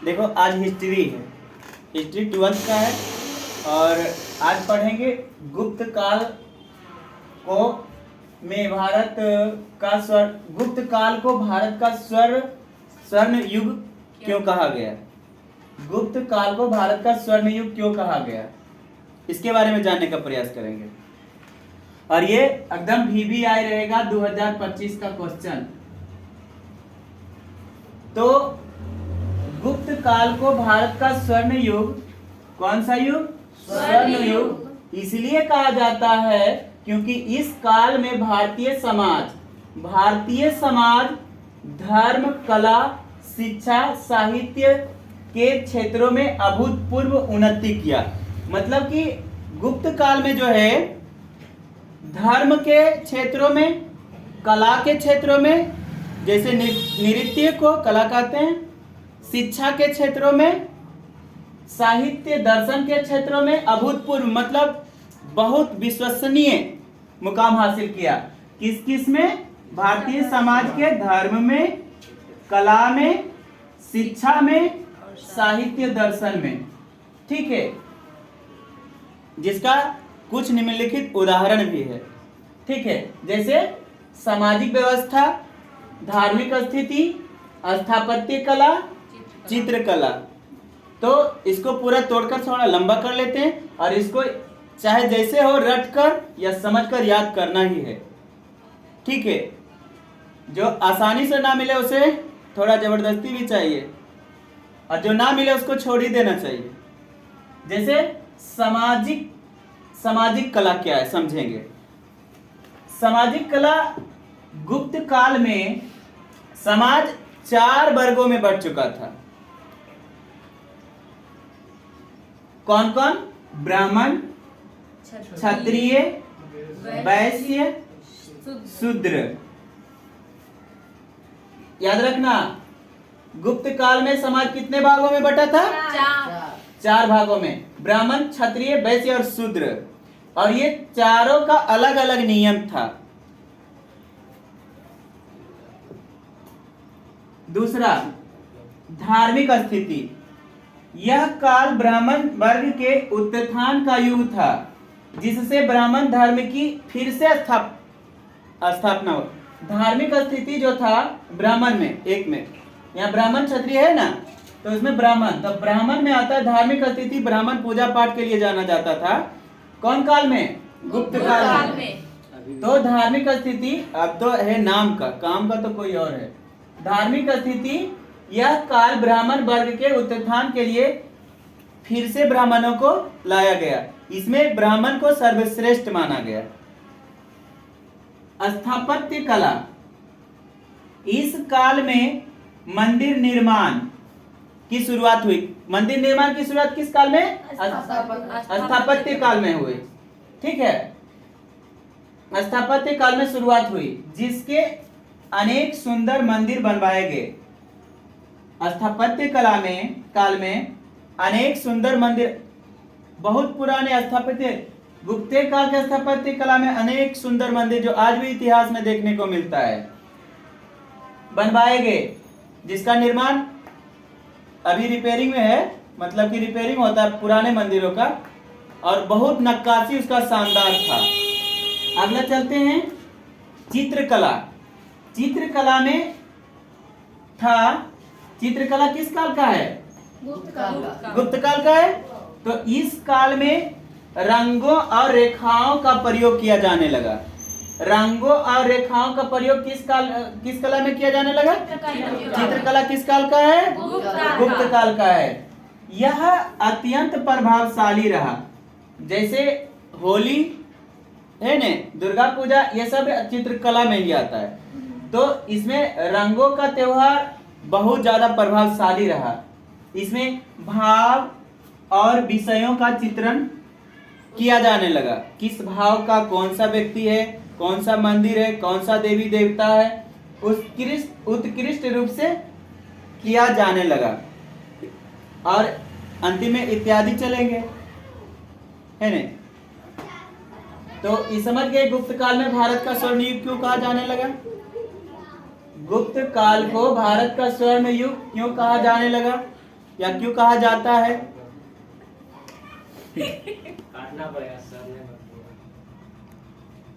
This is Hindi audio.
देखो आज हिस्ट्री है, हिस्ट्री 12th का है और आज पढ़ेंगे गुप्त काल को में भारत का गुप्त काल को भारत का स्वर्ण युग क्यों कहा गया। गुप्त काल को भारत का स्वर्ण युग क्यों कहा गया, इसके बारे में जानने का प्रयास करेंगे। और ये एकदम VBI रहेगा 2025 का क्वेश्चन। तो गुप्त काल को भारत का स्वर्ण युग, कौन सा युग? स्वर्ण युग इसलिए कहा जाता है क्योंकि इस काल में भारतीय समाज धर्म, कला, शिक्षा, साहित्य के क्षेत्रों में अभूतपूर्व उन्नति किया। मतलब कि गुप्त काल में जो है धर्म के क्षेत्रों में, कला के क्षेत्रों में, जैसे नृत्य को कला कहते हैं, शिक्षा के क्षेत्रों में, साहित्य दर्शन के क्षेत्रों में अभूतपूर्व मतलब बहुत विश्वसनीय मुकाम हासिल किया। किस किस में? भारतीय समाज के धर्म में, कला में, शिक्षा में, साहित्य दर्शन में। ठीक है, जिसका कुछ निम्नलिखित उदाहरण भी है। ठीक है, जैसे सामाजिक व्यवस्था, धार्मिक स्थिति, स्थापत्य कला, चित्रकला। तो इसको पूरा तोड़कर थोड़ा लंबा कर लेते हैं और इसको चाहे जैसे हो रट कर या समझ कर याद करना ही है। ठीक है, जो आसानी से ना मिले उसे थोड़ा जबरदस्ती भी चाहिए और जो ना मिले उसको छोड़ ही देना चाहिए। जैसे सामाजिक कला क्या है समझेंगे। सामाजिक कला गुप्त काल में समाज 4 वर्गों में बढ़ चुका था। कौन कौन? ब्राह्मण, क्षत्रिय, वैश्य, शूद्र। याद रखना, गुप्त काल में समाज कितने भागों में बटा था? 4 भागों में, ब्राह्मण, क्षत्रिय, वैश्य और शूद्र। और ये चारों का अलग अलग नियम था। दूसरा, धार्मिक स्थिति। यह काल ब्राह्मण वर्ग के उत्थान का युग था, जिससे ब्राह्मण धर्म की फिर से स्थापना हो। धार्मिक स्थिति जो था ब्राह्मण में, एक में यहाँ ब्राह्मण क्षत्रिय है ना, तो इसमें ब्राह्मण, तो ब्राह्मण में आता है धार्मिक स्थिति। ब्राह्मण पूजा पाठ के लिए जाना जाता था। कौन काल में? गुप्त काल में। तो धार्मिक स्थिति अब तो है नाम का, काम का तो कोई और है। धार्मिक स्थिति, यह काल ब्राह्मण वर्ग के उत्थान के लिए फिर से ब्राह्मणों को लाया गया। इसमें ब्राह्मण को सर्वश्रेष्ठ माना गया। स्थापत्य कला, इस काल में मंदिर निर्माण की शुरुआत हुई। मंदिर निर्माण की शुरुआत किस काल में? स्थापत्य काल में हुई। ठीक है, स्थापत्य काल में शुरुआत हुई, जिसके अनेक सुंदर मंदिर बनवाए गए। स्थापत्य काल में अनेक सुंदर मंदिर, बहुत पुराने स्थापत्य, गुप्त काल के स्थापत्य कला में अनेक सुंदर मंदिर जो आज भी इतिहास में देखने को मिलता है, बनवाए गए, जिसका निर्माण अभी रिपेयरिंग में है। मतलब कि रिपेयरिंग होता है पुराने मंदिरों का, और बहुत नक्काशी उसका शानदार था। अगला चलते हैं, चित्रकला। चित्रकला में था, चित्रकला किस काल का है? गुप्त काल का है। तो इस काल में रंगों और रेखाओं का प्रयोग किया जाने लगा। रंगों और रेखाओं का प्रयोग किस कला में किया जाने लगा? चित्रकला किस काल का है? गुप्त काल का है। यह अत्यंत प्रभावशाली रहा। जैसे होली है ने, दुर्गा पूजा, ये सब चित्रकला में ही आता है। तो इसमें रंगों का त्योहार बहुत ज्यादा प्रभावशाली रहा। इसमें भाव और विषयों का चित्रण किया जाने लगा। किस भाव का कौन सा व्यक्ति है, कौन सा मंदिर है, कौन सा देवी देवता है, उत्कृष्ट रूप से किया जाने लगा। और अंतिम में इत्यादि चलेंगे, है नहीं? तो इस समझ गए गुप्त काल में भारत का स्वर्ण युग क्यों कहा जाने लगा। गुप्त काल को भारत का स्वर्ण युग क्यों कहा जाने लगा? या क्यों कहा जाता है? काटना पड़ेगा सर ने